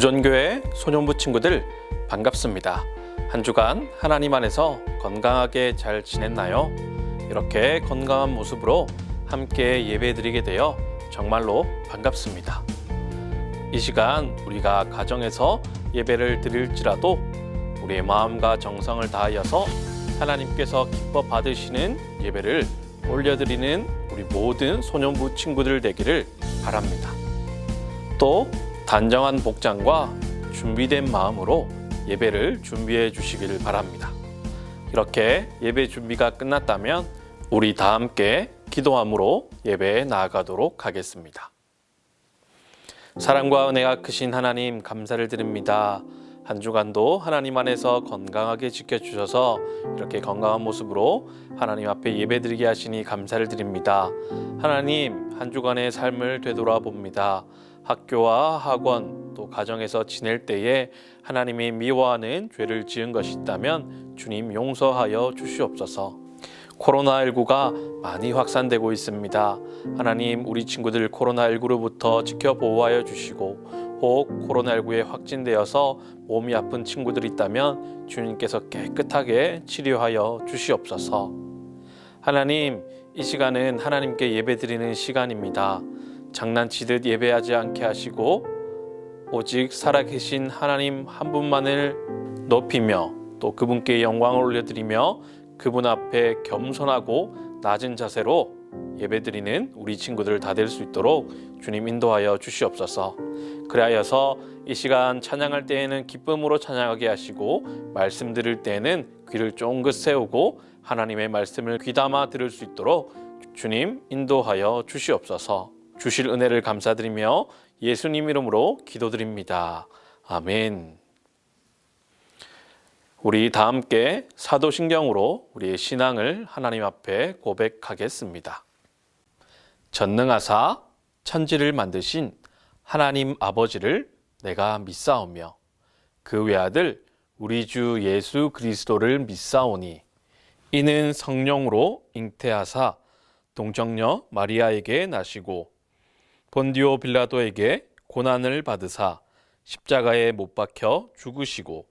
주전교회 소년부 친구들 반갑습니다. 한 주간 하나님 안에서 건강하게 잘 지냈나요? 이렇게 건강한 모습으로 함께 예배드리게 되어 정말로 반갑습니다. 이 시간 우리가 가정에서 예배를 드릴지라도 우리의 마음과 정성을 다하여서 하나님께서 기뻐 받으시는 예배를 올려드리는 우리 모든 소년부 친구들 되기를 바랍니다. 또 단정한 복장과 준비된 마음으로 예배를 준비해 주시기를 바랍니다. 이렇게 예배 준비가 끝났다면 우리 다 함께 기도함으로 예배에 나아가도록 하겠습니다. 사랑과 은혜가 크신 하나님 감사를 드립니다. 한 주간도 하나님 안에서 건강하게 지켜주셔서 이렇게 건강한 모습으로 하나님 앞에 예배드리게 하시니 감사를 드립니다. 하나님, 한 주간의 삶을 되돌아 봅니다. 학교와 학원 또 가정에서 지낼 때에 하나님이 미워하는 죄를 지은 것이 있다면 주님 용서하여 주시옵소서. 코로나19가 많이 확산되고 있습니다. 하나님, 우리 친구들 코로나19로부터 지켜보호하여 주시고 혹 코로나19에 확진되어서 몸이 아픈 친구들이 있다면 주님께서 깨끗하게 치료하여 주시옵소서. 하나님, 이 시간은 하나님께 예배드리는 시간입니다. 장난치듯 예배하지 않게 하시고 오직 살아계신 하나님 한 분만을 높이며 또 그분께 영광을 올려드리며 그분 앞에 겸손하고 낮은 자세로 예배드리는 우리 친구들 다 될 수 있도록 주님 인도하여 주시옵소서. 그리하여서 이 시간 찬양할 때에는 기쁨으로 찬양하게 하시고 말씀 들을 때에는 귀를 쫑긋 세우고 하나님의 말씀을 귀담아 들을 수 있도록 주님 인도하여 주시옵소서. 주실 은혜를 감사드리며 예수님 이름으로 기도드립니다. 아멘. 우리 다 함께 사도신경으로 우리의 신앙을 하나님 앞에 고백하겠습니다. 전능하사 천지를 만드신 하나님 아버지를 내가 믿사오며 그 외아들 우리 주 예수 그리스도를 믿사오니 이는 성령으로 잉태하사 동정녀 마리아에게 나시고 본디오 빌라도에게 고난을 받으사 십자가에 못 박혀 죽으시고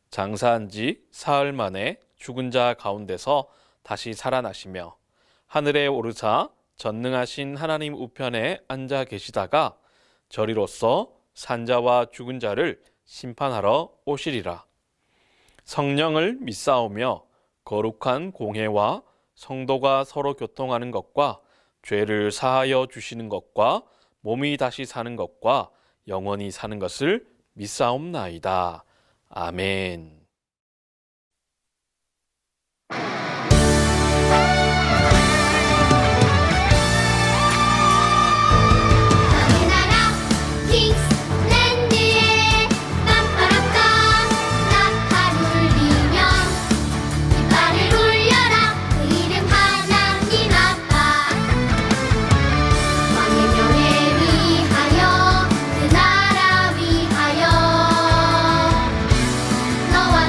장사한 지 사흘 만에 죽은 자 가운데서 다시 살아나시며 하늘에 오르사 전능하신 하나님 우편에 앉아 계시다가 저리로서 산자와 죽은 자를 심판하러 오시리라. 성령을 믿사오며 거룩한 공회와 성도가 서로 교통하는 것과 죄를 사하여 주시는 것과 몸이 다시 사는 것과 영원히 사는 것을 믿사옵나이다. 아멘. 너와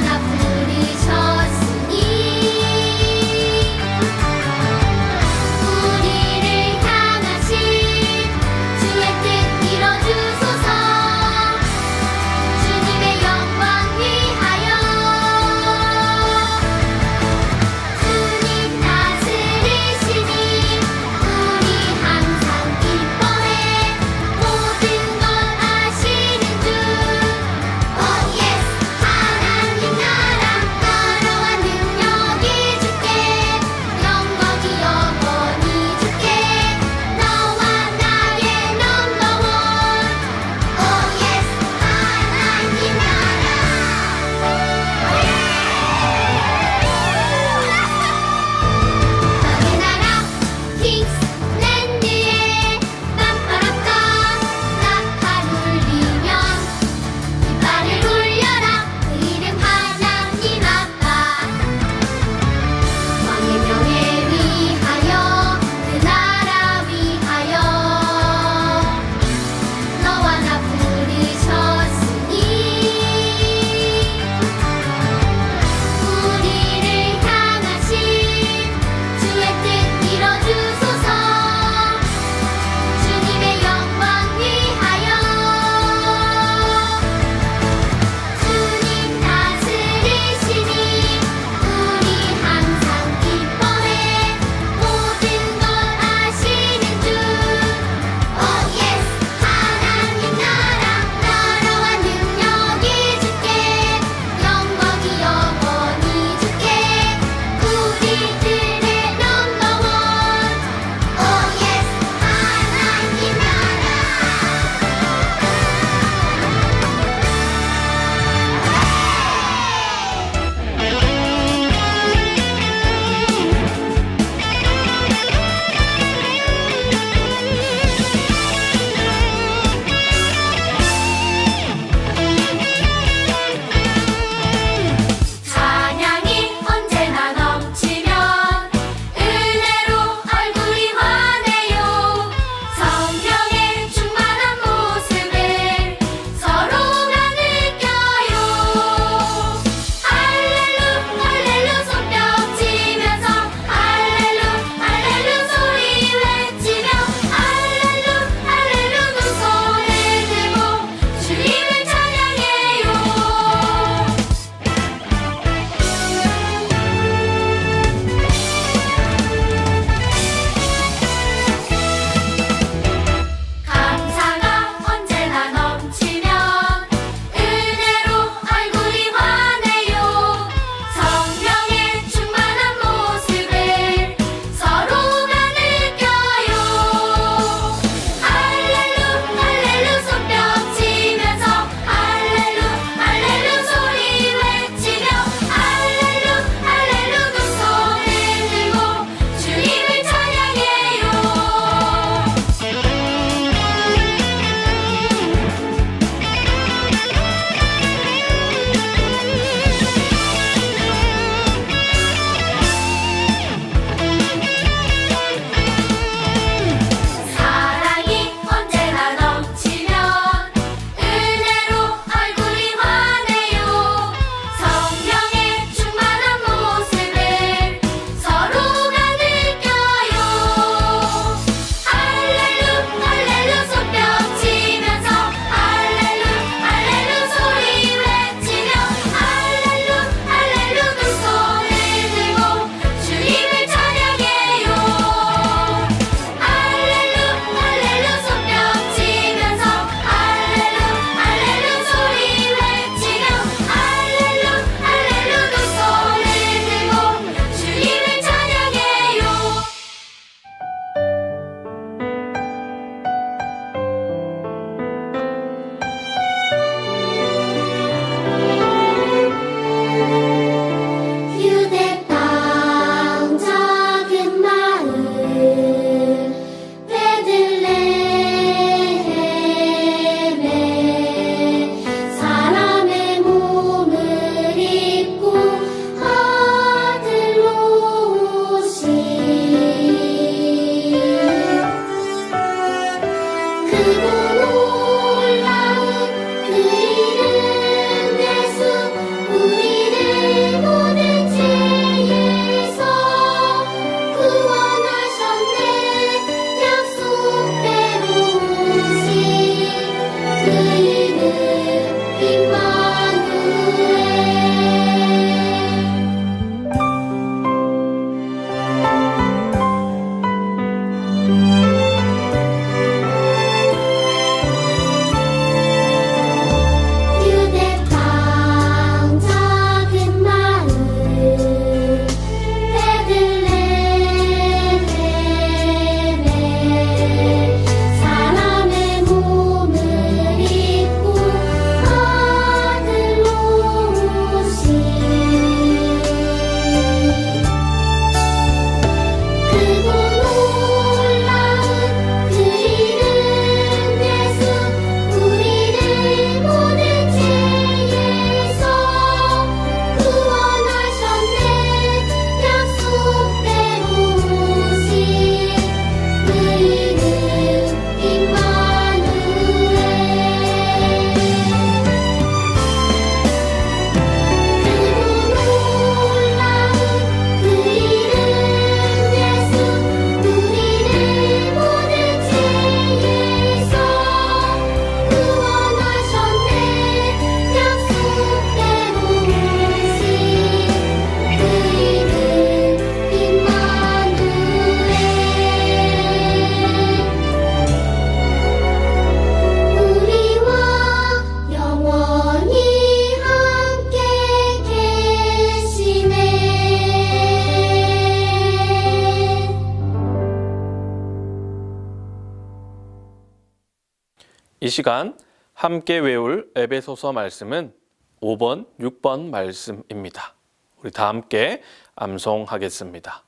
이 시간 함께 외울 에베소서 말씀은 5번, 6번 말씀입니다. 우리 다 함께 암송하겠습니다.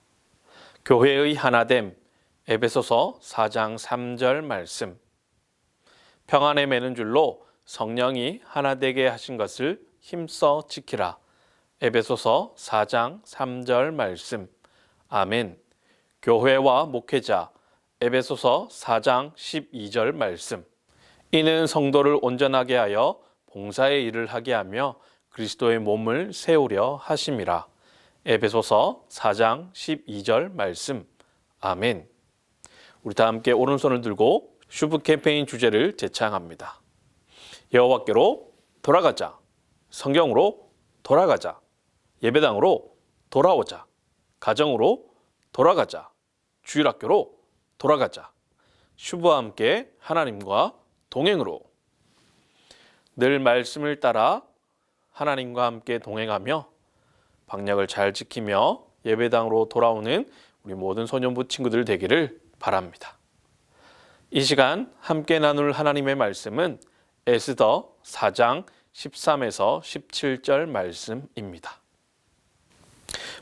교회의 하나됨, 에베소서 4장 3절 말씀. 평안에 매는 줄로 성령이 하나 되게 하신 것을 힘써 지키라. 에베소서 4장 3절 말씀. 아멘. 교회와 목회자, 에베소서 4장 12절 말씀. 이는 성도를 온전하게 하여 봉사의 일을 하게 하며 그리스도의 몸을 세우려 하심이라. 에베소서 4장 12절 말씀. 아멘. 우리 다 함께 오른손을 들고 슈브 캠페인 주제를 제창합니다. 여호와께로 돌아가자. 성경으로 돌아가자. 예배당으로 돌아오자. 가정으로 돌아가자. 주일학교로 돌아가자. 슈브와 함께 하나님과 동행으로. 늘 말씀을 따라 하나님과 함께 동행하며 방역을 잘 지키며 예배당으로 돌아오는 우리 모든 소년부 친구들 되기를 바랍니다. 이 시간 함께 나눌 하나님의 말씀은 에스더 4장 13에서 17절 말씀입니다.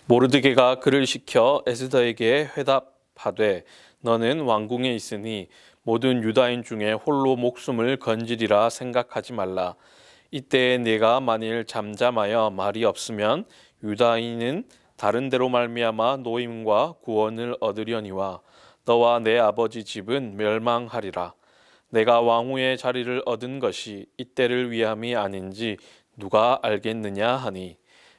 모르드게가 그를 시켜 에스더에게 회답하되 너는 왕궁에 있으니 모든 유다인 중에 홀로 목숨을 건지리라 생각하지 말라. 이때에 네가 만일 잠잠하여 말이 없으면 유다인은 다른 데로 말미암아 노임과 구원을 얻으려니와 너와 내 아버지 집은 멸망하리라. 내가 왕후의 자리를 얻은 것이 이때를 위함이 아닌지 누가 알겠느냐 하니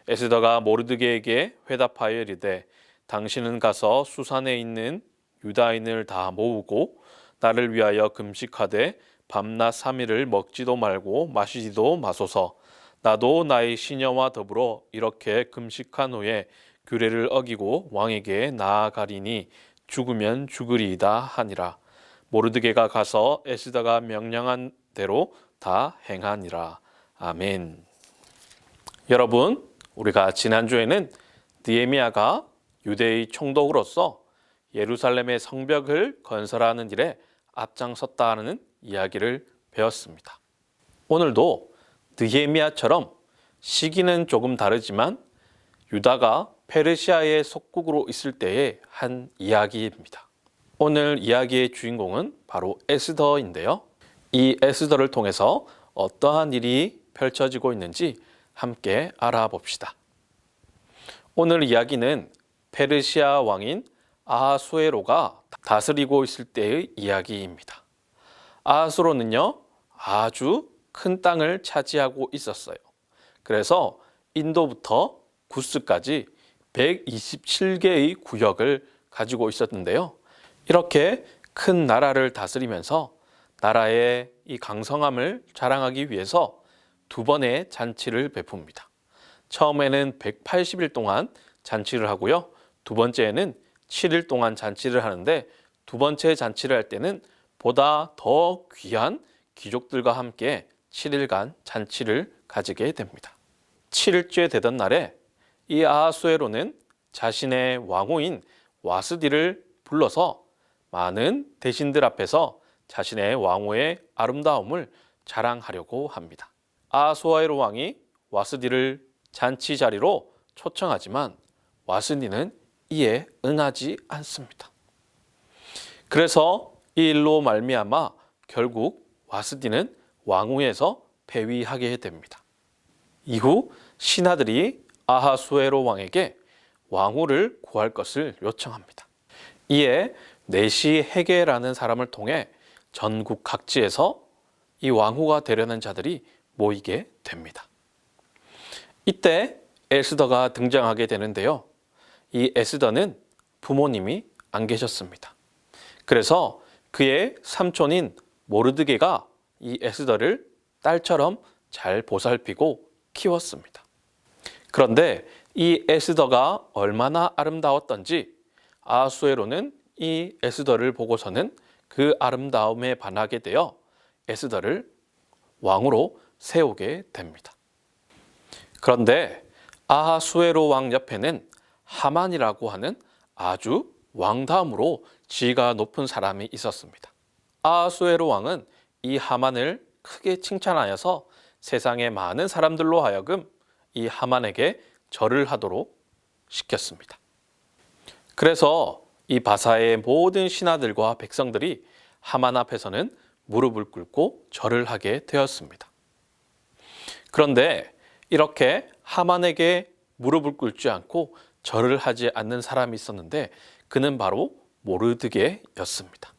에스더가 모르드게에게 회답하여 이르되 당신은 가서 수산에 있는 유다인을 다 모으고 나를 위하여 금식하되 밤낮 3일을 먹지도 말고 마시지도 마소서. 나도 나의 시녀와 더불어 이렇게 금식한 후에 규례를 어기고 왕에게 나아가리니 죽으면 죽으리이다 하니라. 모르드게가 가서 에스더가 명령한 대로 다 행하니라. 아멘. 여러분, 우리가 지난주에는 느헤미야가 유대의 총독으로서 예루살렘의 성벽을 건설하는 일에 앞장섰다는 이야기를 배웠습니다. 오늘도 느헤미야처럼 시기는 조금 다르지만 유다가 페르시아의 속국으로 있을 때의 한 이야기입니다. 오늘 이야기의 주인공은 바로 에스더인데요. 이 에스더를 통해서 어떠한 일이 펼쳐지고 있는지 함께 알아봅시다. 오늘 이야기는 페르시아 왕인 아하수에로가 다스리고 있을 때의 이야기입니다. 아하수에로는요, 아주 큰 땅을 차지하고 있었어요. 그래서 인도부터 구스까지 127개의 구역을 가지고 있었는데요. 이렇게 큰 나라를 다스리면서 나라의 이 강성함을 자랑하기 위해서 두 번의 잔치를 베풉니다. 처음에는 180일 동안 잔치를 하고요. 두 번째에는 7일 동안 잔치를 하는데 두 번째 잔치를 할 때는 보다 더 귀한 귀족들과 함께 7일간 잔치를 가지게 됩니다. 7일째 되던 날에 이 아하수에로는 자신의 왕후인 와스디를 불러서 많은 대신들 앞에서 자신의 왕후의 아름다움을 자랑하려고 합니다. 아하수에로 왕이 와스디를 잔치 자리로 초청하지만 와스디는 이에 응하지 않습니다. 그래서 이 일로 말미암아 결국 와스디는 왕후에서 폐위하게 됩니다. 이후 신하들이 아하수에로 왕에게 왕후를 구할 것을 요청합니다. 이에 네시 헤게라는 사람을 통해 전국 각지에서 이 왕후가 되려는 자들이 모이게 됩니다. 이때 에스더가 등장하게 되는데요. 이 에스더는 부모님이 안 계셨습니다. 그래서 그의 삼촌인 모르드게가 이 에스더를 딸처럼 잘 보살피고 키웠습니다. 그런데 이 에스더가 얼마나 아름다웠던지 아하수에로는 이 에스더를 보고서는 그 아름다움에 반하게 되어 에스더를 왕으로 세우게 됩니다. 그런데 아하수에로 왕 옆에는 하만이라고 하는 아주 왕 다음으로 지위가 높은 사람이 있었습니다. 아하수에로 왕은 이 하만을 크게 칭찬하여서 세상의 많은 사람들로 하여금 이 하만에게 절을 하도록 시켰습니다. 그래서 이 바사의 모든 신하들과 백성들이 하만 앞에서는 무릎을 꿇고 절을 하게 되었습니다. 그런데 이렇게 하만에게 무릎을 꿇지 않고 절을 하지 않는 사람이 있었는데 그는 바로 모르드게였습니다.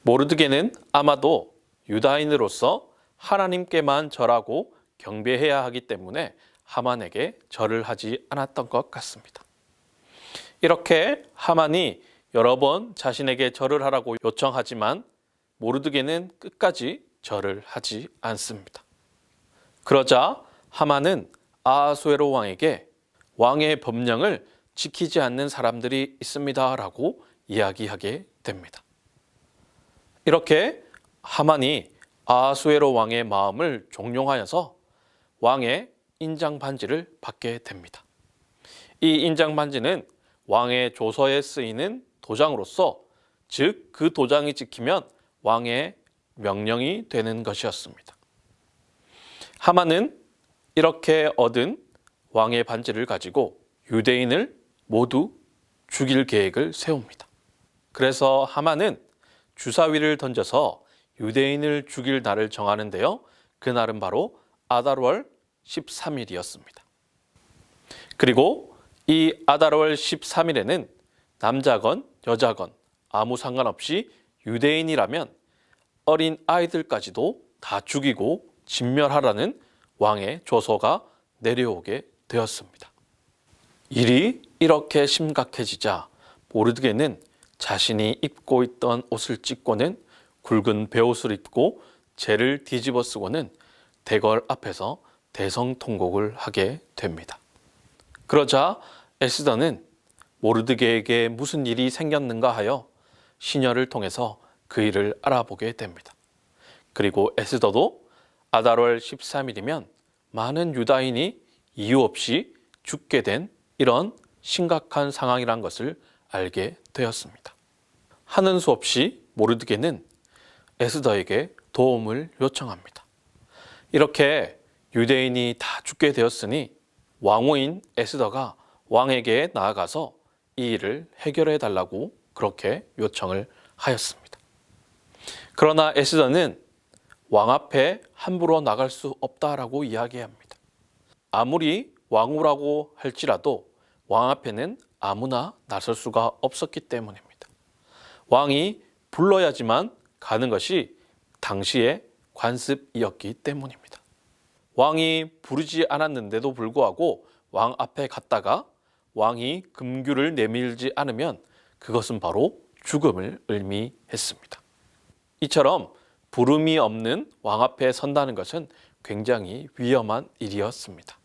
모르드게는 아마도 유다인으로서 하나님께만 절하고 경배해야 하기 때문에 하만에게 절을 하지 않았던 것 같습니다. 이렇게 하만이 여러 번 자신에게 절을 하라고 요청하지만 모르드게는 끝까지 절을 하지 않습니다. 그러자 하만은 아하수에로 왕에게 왕의 법령을 지키지 않는 사람들이 있습니다 라고 이야기하게 됩니다. 이렇게 하만이 아하수에로 왕의 마음을 종용하여서 왕의 인장 반지를 받게 됩니다. 이 인장 반지는 왕의 조서에 쓰이는 도장으로서 즉 그 도장이 찍히면 왕의 명령이 되는 것이었습니다. 하만은 이렇게 얻은 왕의 반지를 가지고 유대인을 모두 죽일 계획을 세웁니다. 그래서 하만은 주사위를 던져서 유대인을 죽일 날을 정하는데요. 그날은 바로 아달월 13일이었습니다. 그리고 이 아달월 13일에는 남자건 여자건 아무 상관없이 유대인이라면 어린 아이들까지도 다 죽이고 진멸하라는 왕의 조서가 내려오게 되었습니다. 일이 이렇게 심각해지자 모르드게는 자신이 입고 있던 옷을 찢고는 굵은 베옷을 입고 재를 뒤집어 쓰고는 대궐 앞에서 대성통곡을 하게 됩니다. 그러자 에스더는 모르드게에게 무슨 일이 생겼는가 하여 시녀를 통해서 그 일을 알아보게 됩니다. 그리고 에스더도 아달월 13일이면 많은 유다인이 이유 없이 죽게 된 이런 심각한 상황이란 것을 알게 되었습니다. 하는 수 없이 모르드게는 에스더에게 도움을 요청합니다. 이렇게 유대인이 다 죽게 되었으니 왕후인 에스더가 왕에게 나아가서 이 일을 해결해 달라고 그렇게 요청을 하였습니다. 그러나 에스더는 왕 앞에 함부로 나갈 수 없다라고 이야기합니다. 아무리 왕후라고 할지라도 왕 앞에는 아무나 나설 수가 없었기 때문입니다. 왕이 불러야지만 가는 것이 당시의 관습이었기 때문입니다. 왕이 부르지 않았는데도 불구하고 왕 앞에 갔다가 왕이 금규를 내밀지 않으면 그것은 바로 죽음을 의미했습니다. 이처럼 부름이 없는 왕 앞에 선다는 것은 굉장히 위험한 일이었습니다.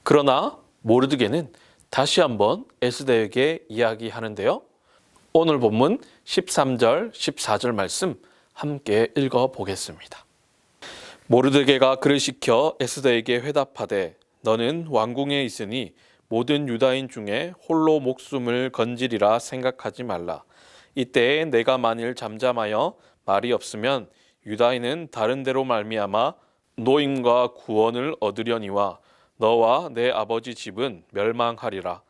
그러나 모르드게는 다시 한번 에스더에게 이야기하는데요. 오늘 본문 13절, 14절 말씀 함께 읽어보겠습니다. 모르드게가 그를 시켜 에스더에게 회답하되 너는 왕궁에 있으니 모든 유다인 중에 홀로 목숨을 건지리라 생각하지 말라. 이때에 내가 만일 잠잠하여 말이 없으면 유다인은 다른 데로 말미암아 노임과 구원을 얻으려니와 너와 내 아버지 집은 멸망하리라.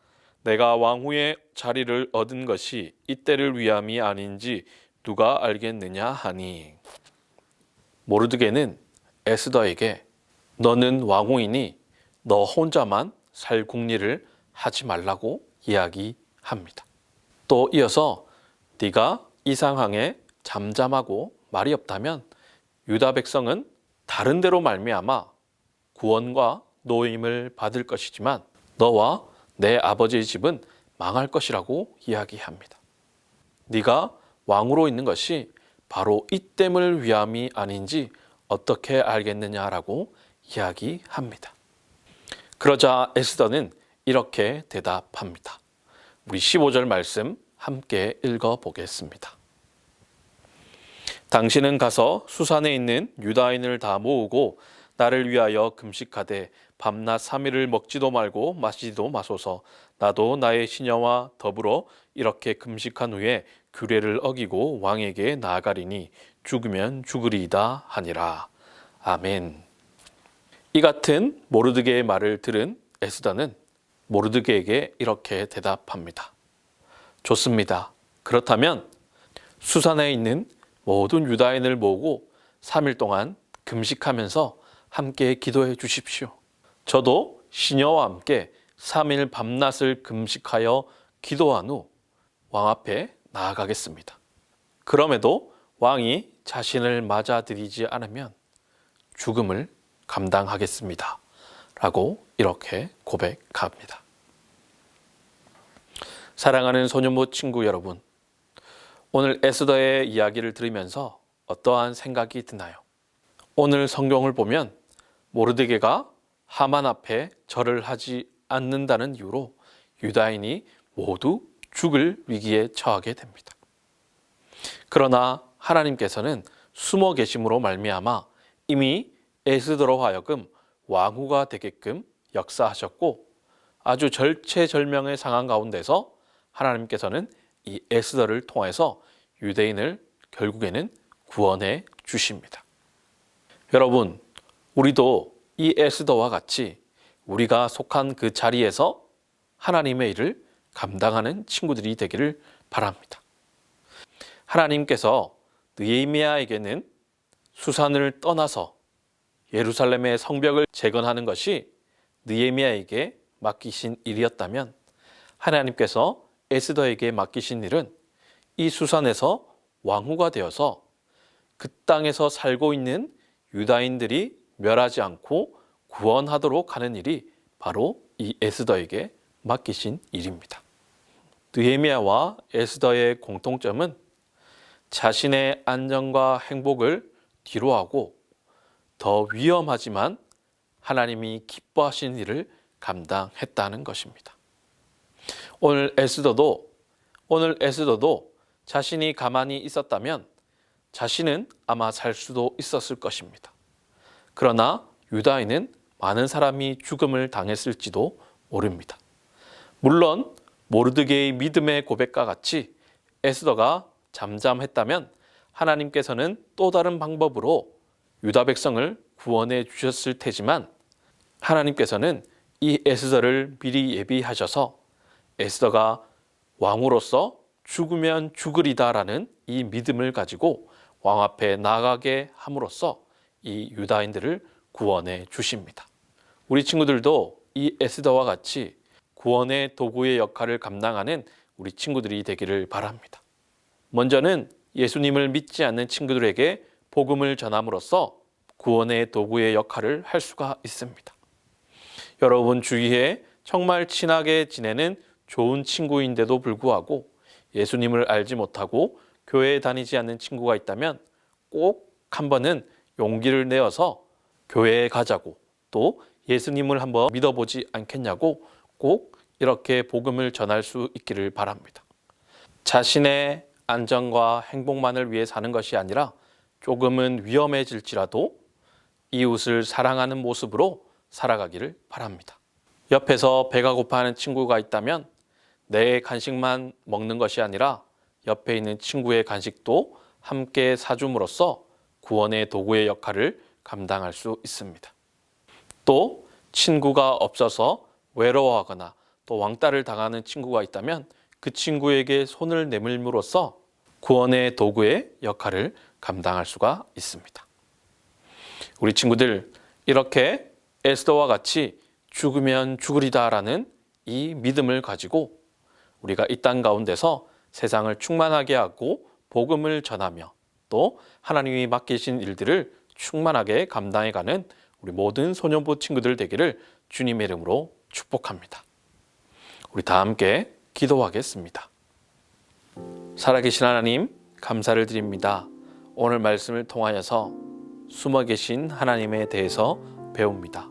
내가 왕후의 자리를 얻은 것이 이때를 위함이 아닌지 누가 알겠느냐 하니. 모르드게는 에스더에게 너는 왕후이니 너 혼자만 살 궁리를 하지 말라고 이야기합니다. 또 이어서 네가 이 상황에 잠잠하고 말이 없다면 유다 백성은 다른 데로 말미암아 구원과 노임을 받을 것이지만 너와 내 아버지의 집은 망할 것이라고 이야기합니다. 네가 왕으로 있는 것이 바로 이 땜을 위함이 아닌지 어떻게 알겠느냐라고 이야기합니다. 그러자 에스더는 이렇게 대답합니다. 우리 15절 말씀 함께 읽어보겠습니다. 당신은 가서 수산에 있는 유다인을 다 모으고 나를 위하여 금식하되 밤낮 3일을 먹지도 말고 마시지도 마소서. 나도 나의 시녀와 더불어 이렇게 금식한 후에 규례를 어기고 왕에게 나아가리니 죽으면 죽으리이다 하니라. 아멘. 이 같은 모르드게의 말을 들은 에스더는 모르드게에게 이렇게 대답합니다. 좋습니다. 그렇다면 수산에 있는 모든 유다인을 모으고 3일 동안 금식하면서 함께 기도해 주십시오. 저도 시녀와 함께 3일 밤낮을 금식하여 기도한 후 왕 앞에 나아가겠습니다. 그럼에도 왕이 자신을 맞아들이지 않으면 죽음을 감당하겠습니다. 라고 이렇게 고백합니다. 사랑하는 소년부 친구 여러분, 오늘 에스더의 이야기를 들으면서 어떠한 생각이 드나요? 오늘 성경을 보면 모르드게가 하만 앞에 절을 하지 않는다는 이유로 유다인이 모두 죽을 위기에 처하게 됩니다. 그러나 하나님께서는 숨어 계심으로 말미암아 이미 에스더로 하여금 왕후가 되게끔 역사하셨고 아주 절체절명의 상황 가운데서 하나님께서는 이 에스더를 통해서 유대인을 결국에는 구원해 주십니다. 여러분, 우리도 이 에스더와 같이 우리가 속한 그 자리에서 하나님의 일을 감당하는 친구들이 되기를 바랍니다. 하나님께서 느헤미야에게는 수산을 떠나서 예루살렘의 성벽을 재건하는 것이 느헤미야에게 맡기신 일이었다면 하나님께서 에스더에게 맡기신 일은 이 수산에서 왕후가 되어서 그 땅에서 살고 있는 유다인들이 멸하지 않고 구원하도록 하는 일이 바로 이 에스더에게 맡기신 일입니다. 느헤미야와 에스더의 공통점은 자신의 안전과 행복을 뒤로하고 더 위험하지만 하나님이 기뻐하신 일을 감당했다는 것입니다. 오늘 에스더도 자신이 가만히 있었다면 자신은 아마 살 수도 있었을 것입니다. 그러나 유다인은 많은 사람이 죽음을 당했을지도 모릅니다. 물론 모르드게의 믿음의 고백과 같이 에스더가 잠잠했다면 하나님께서는 또 다른 방법으로 유다 백성을 구원해 주셨을 테지만 하나님께서는 이 에스더를 미리 예비하셔서 에스더가 왕으로서 죽으면 죽으리다라는 이 믿음을 가지고 왕 앞에 나가게 함으로써 이 유다인들을 구원해 주십니다. 우리 친구들도 이 에스더와 같이 구원의 도구의 역할을 감당하는 우리 친구들이 되기를 바랍니다. 먼저는 예수님을 믿지 않는 친구들에게 복음을 전함으로써 구원의 도구의 역할을 할 수가 있습니다. 여러분 주위에 정말 친하게 지내는 좋은 친구인데도 불구하고 예수님을 알지 못하고 교회에 다니지 않는 친구가 있다면 꼭 한 번은 용기를 내어서 교회에 가자고 또 예수님을 한번 믿어보지 않겠냐고 꼭 이렇게 복음을 전할 수 있기를 바랍니다. 자신의 안전과 행복만을 위해 사는 것이 아니라 조금은 위험해질지라도 이웃을 사랑하는 모습으로 살아가기를 바랍니다. 옆에서 배가 고파하는 친구가 있다면 내 간식만 먹는 것이 아니라 옆에 있는 친구의 간식도 함께 사줌으로써 구원의 도구의 역할을 감당할 수 있습니다. 또 친구가 없어서 외로워하거나 또 왕따를 당하는 친구가 있다면 그 친구에게 손을 내밀므로써 구원의 도구의 역할을 감당할 수가 있습니다. 우리 친구들 이렇게 에스더와 같이 죽으면 죽으리다라는 이 믿음을 가지고 우리가 이 땅 가운데서 세상을 충만하게 하고 복음을 전하며 또 하나님이 맡기신 일들을 충만하게 감당해가는 우리 모든 소년부 친구들 되기를 주님의 이름으로 축복합니다. 우리 다 함께 기도하겠습니다. 살아계신 하나님 감사를 드립니다. 오늘 말씀을 통하여서 숨어 계신 하나님에 대해서 배웁니다.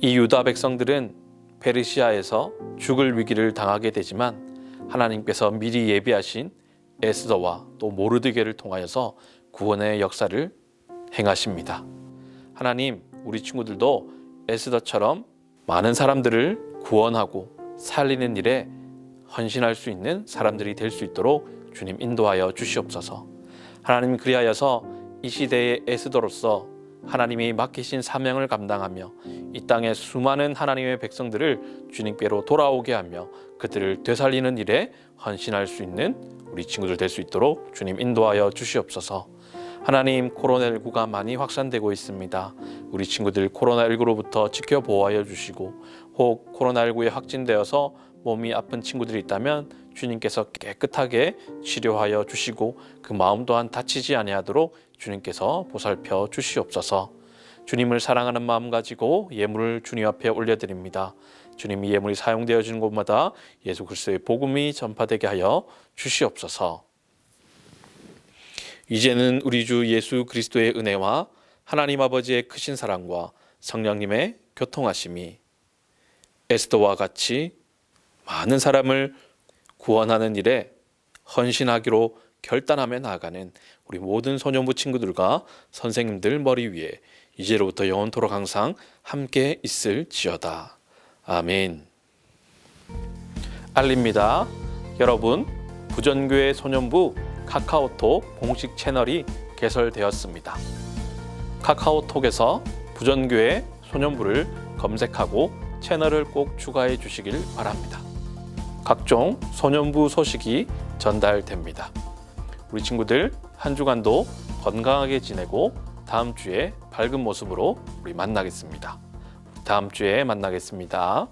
이 유다 백성들은 페르시아에서 죽을 위기를 당하게 되지만 하나님께서 미리 예비하신 에스더와 또 모르드게를 통하여서 구원의 역사를 행하십니다. 하나님, 우리 친구들도 에스더처럼 많은 사람들을 구원하고 살리는 일에 헌신할 수 있는 사람들이 될 수 있도록 주님 인도하여 주시옵소서. 하나님, 그리하여서 이 시대의 에스더로서 하나님이 맡기신 사명을 감당하며 이 땅의 수많은 하나님의 백성들을 주님께로 돌아오게 하며 그들을 되살리는 일에 헌신할 수 있는 우리 친구들 될 수 있도록 주님 인도하여 주시옵소서. 하나님, 코로나19가 많이 확산되고 있습니다. 우리 친구들 코로나19로부터 지켜보호하여 주시고, 혹 코로나19에 확진되어서 몸이 아픈 친구들이 있다면 주님께서 깨끗하게 치료하여 주시고 그 마음 또한 다치지 아니하도록 주님께서 보살펴 주시옵소서. 주님을 사랑하는 마음 가지고 예물을 주님 앞에 올려드립니다. 주님, 이 예물이 사용되어지는 곳마다 예수 그리스도의 복음이 전파되게 하여 주시옵소서. 이제는 우리 주 예수 그리스도의 은혜와 하나님 아버지의 크신 사랑과 성령님의 교통하심이 에스더와 같이 많은 사람을 구원하는 일에 헌신하기로 결단하며 나아가는 우리 모든 소년부 친구들과 선생님들 머리 위에 이제로부터 영원토록 항상 함께 있을지어다. 아멘. 알립니다. 여러분, 부전교회 소년부 카카오톡 공식 채널이 개설되었습니다. 카카오톡에서 부전교회 소년부를 검색하고 채널을 꼭 추가해 주시길 바랍니다. 각종 소년부 소식이 전달됩니다. 우리 친구들 한 주간도 건강하게 지내고 다음 주에 밝은 모습으로 우리 만나겠습니다. 다음 주에 만나겠습니다.